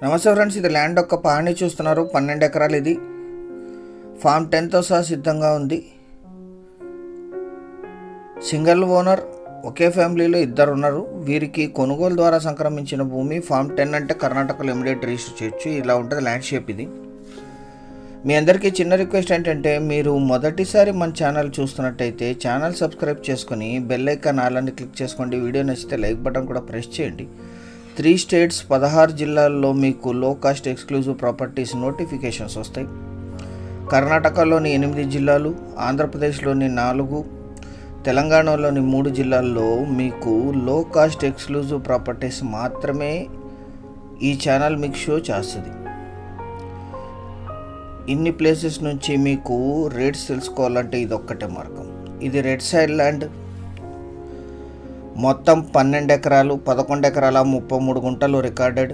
నమస్తే ఫ్రెండ్స్, ఇది ల్యాండ్ యొక్క పహాణి చూస్తున్నారు. 12 ఎకరాలు. ఇది ఫామ్ 10తో సహా సిద్ధంగా ఉంది. సింగిల్ ఓనర్, ఒకే ఫ్యామిలీలో ఇద్దరు ఉన్నారు. వీరికి కొనుగోలు ద్వారా సంక్రమించిన భూమి. ఫామ్ 10 అంటే కర్ణాటకలో ఇమిడియట్ రిజిస్టర్ చేయొచ్చు. ఇలా ఉంటుంది ల్యాండ్ షేప్. ఇది మీ అందరికీ చిన్న రిక్వెస్ట్ ఏంటంటే, మీరు మొదటిసారి మన ఛానల్ చూస్తున్నట్టయితే ఛానల్ సబ్స్క్రైబ్ చేసుకొని బెల్ ఐకాన్ ఆల్ క్లిక్ చేసుకోండి. వీడియో నచ్చితే లైక్ బటన్ కూడా ప్రెస్ చేయండి. 3 స్టేట్స్ 16 జిల్లాల్లో మీకు లో కాస్ట్ ఎక్స్క్లూజివ్ ప్రాపర్టీస్ నోటిఫికేషన్స్ వస్తాయి. కర్ణాటకలోని 8 జిల్లాలు, ఆంధ్రప్రదేశ్లోని 4, తెలంగాణలోని 3 జిల్లాల్లో మీకు లో కాస్ట్ ఎక్స్క్లూజివ్ ప్రాపర్టీస్ మాత్రమే ఈ ఛానల్ మీకు షో చేస్తుంది. ఇన్ని ప్లేసెస్ నుంచి మీకు రేట్స్ తెలుసుకోవాలంటే ఇది ఒక్కటే మార్గం. ఇది రెడ్ సైడ్ ల్యాండ్. మొత్తం 12 ఎకరాలు, 11 ఎకరాల 33 గుంటలు రికార్డెడ్.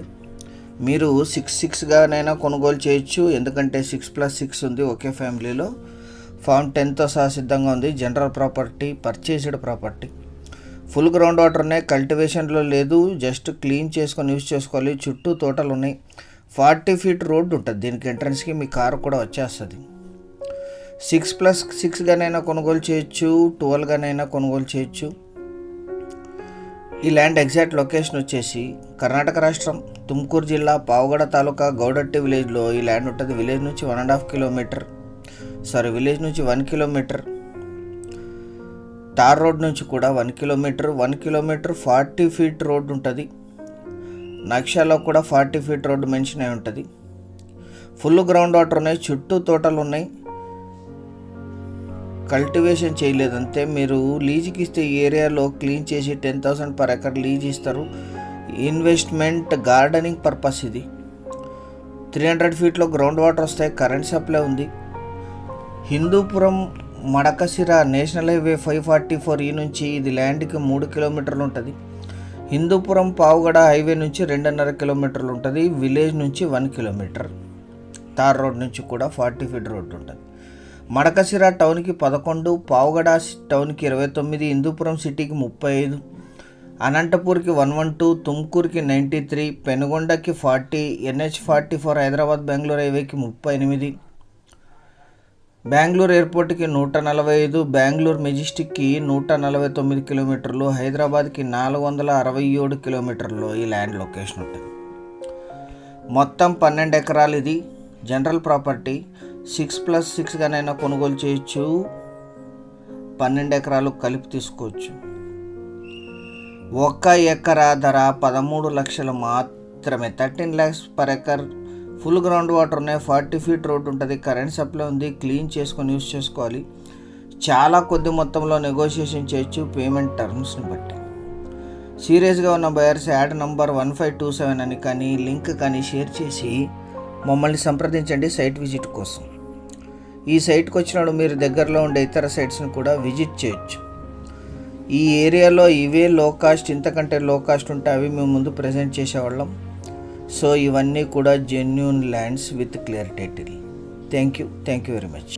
మీరు 6-6గానైనా కొనుగోలు చేయొచ్చు, ఎందుకంటే 6+6 ఉంది ఒకే ఫ్యామిలీలో. ఫామ్ 10తో సహా సిద్ధంగా ఉంది. General property, purchased property. Full ground water ఉన్నాయి, కల్టివేషన్లో లేదు, జస్ట్ క్లీన్ చేసుకొని యూజ్ చేసుకోవాలి. చుట్టూ తోటలు ఉన్నాయి. 40 ఫీట్ రోడ్డు ఉంటుంది దీనికి. ఎంట్రన్స్కి మీ కారు కూడా వచ్చేస్తుంది. 6+6గానైనా కొనుగోలు చేయొచ్చు, 12గానైనా కొనుగోలు చేయొచ్చు. ఈ ల్యాండ్ ఎగ్జాక్ట్ లొకేషన్ వచ్చేసి కర్ణాటక రాష్ట్రం, తుమ్కూరు జిల్లా, పావగడ తాలూకా, గౌడట్టి విలేజ్లో ఈ ల్యాండ్ ఉంటుంది. విలేజ్ నుంచి 1.5 కిలోమీటర్, విలేజ్ నుంచి 1 కిలోమీటర్. తార్ రోడ్ నుంచి కూడా 1 కిలోమీటర్. 1 కిలోమీటర్ 40 ఫీట్ రోడ్డు ఉంటుంది. నక్షాలో కూడా 40 ఫీట్ రోడ్డు మెన్షన్ అయి ఉంటుంది. ఫుల్ గ్రౌండ్ వాటర్ ఉన్నాయి, చుట్టూ తోటలు ఉన్నాయి. కల్టివేషన్ చేయలేదంతే. మీరు లీజుకి ఇస్తే ఈ ఏరియాలో క్లీన్ చేసి 10,000 పర్ ఎకర్ లీజ్ ఇస్తారు. Investment, gardening purpose. ఇది 300 ఫీట్లో గ్రౌండ్ వాటర్ వస్తాయి. కరెంట్ సప్లై ఉంది. హిందూపురం మడకసిర నేషనల్ హైవే 544 ఈ నుంచి ఇది ల్యాండ్కి 3 కిలోమీటర్లు ఉంటుంది. హిందూపురం పావుగడ హైవే నుంచి 2.5 కిలోమీటర్లు ఉంటుంది. విలేజ్ నుంచి 1 కిలోమీటర్. తార్ రోడ్ నుంచి కూడా 40 ఫీట్ రోడ్డు ఉంటుంది. మడకసిర టౌన్కి 11, పావుగడ టౌన్కి 29, హిందూపురం సిటీకి 35, అనంతపూర్కి 112, తుమ్కూరుకి 93, పెనుగొండకి 40, NH44 హైదరాబాద్ బెంగళూరు హైవేకి 38, బెంగళూరు ఎయిర్పోర్ట్కి 145, బెంగళూరు మెజెస్టిక్కి 149 కిలోమీటర్లు, హైదరాబాద్కి 467 కిలోమీటర్లు ఈ ల్యాండ్ లొకేషన్ ఉంటుంది. మొత్తం 12 ఎకరాలు. ఇది జనరల్ ప్రాపర్టీ. 6+6గానైనా కొనుగోలు చేయొచ్చు, 12 ఎకరాలు కలిపి తీసుకోవచ్చు. 1 ఎకరా ధర 13 లక్షలు మాత్రమే, 13 lakhs per acre. Full ground water ఉన్నాయి, 40 ఫీట్ రోడ్ ఉంటుంది, కరెంట్ సప్లై ఉంది, క్లీన్ చేసుకొని యూజ్ చేసుకోవాలి. చాలా కొద్ది మొత్తంలో నెగోషియేషన్ చేయొచ్చు పేమెంట్ టర్మ్స్ని బట్టి. సీరియస్గా ఉన్న బయర్స్ యాడ్ నంబర్ 1527 అని కానీ లింక్ కానీ షేర్ చేసి మమ్మల్ని సంప్రదించండి సైట్ విజిట్ కోసం. ఈ సైట్కి వచ్చినప్పుడు మీరు దగ్గరలో ఉండే ఇతర సైట్స్ని కూడా విజిట్ చేయొచ్చు. ఈ ఏరియాలో ఇవే లో కాస్ట్, ఇంతకంటే లో కాస్ట్ ఉంటే అవి మేము ముందు ప్రజెంట్ చేసేవాళ్ళం. సో ఇవన్నీ కూడా genuine lands with clear title. Thank you very much.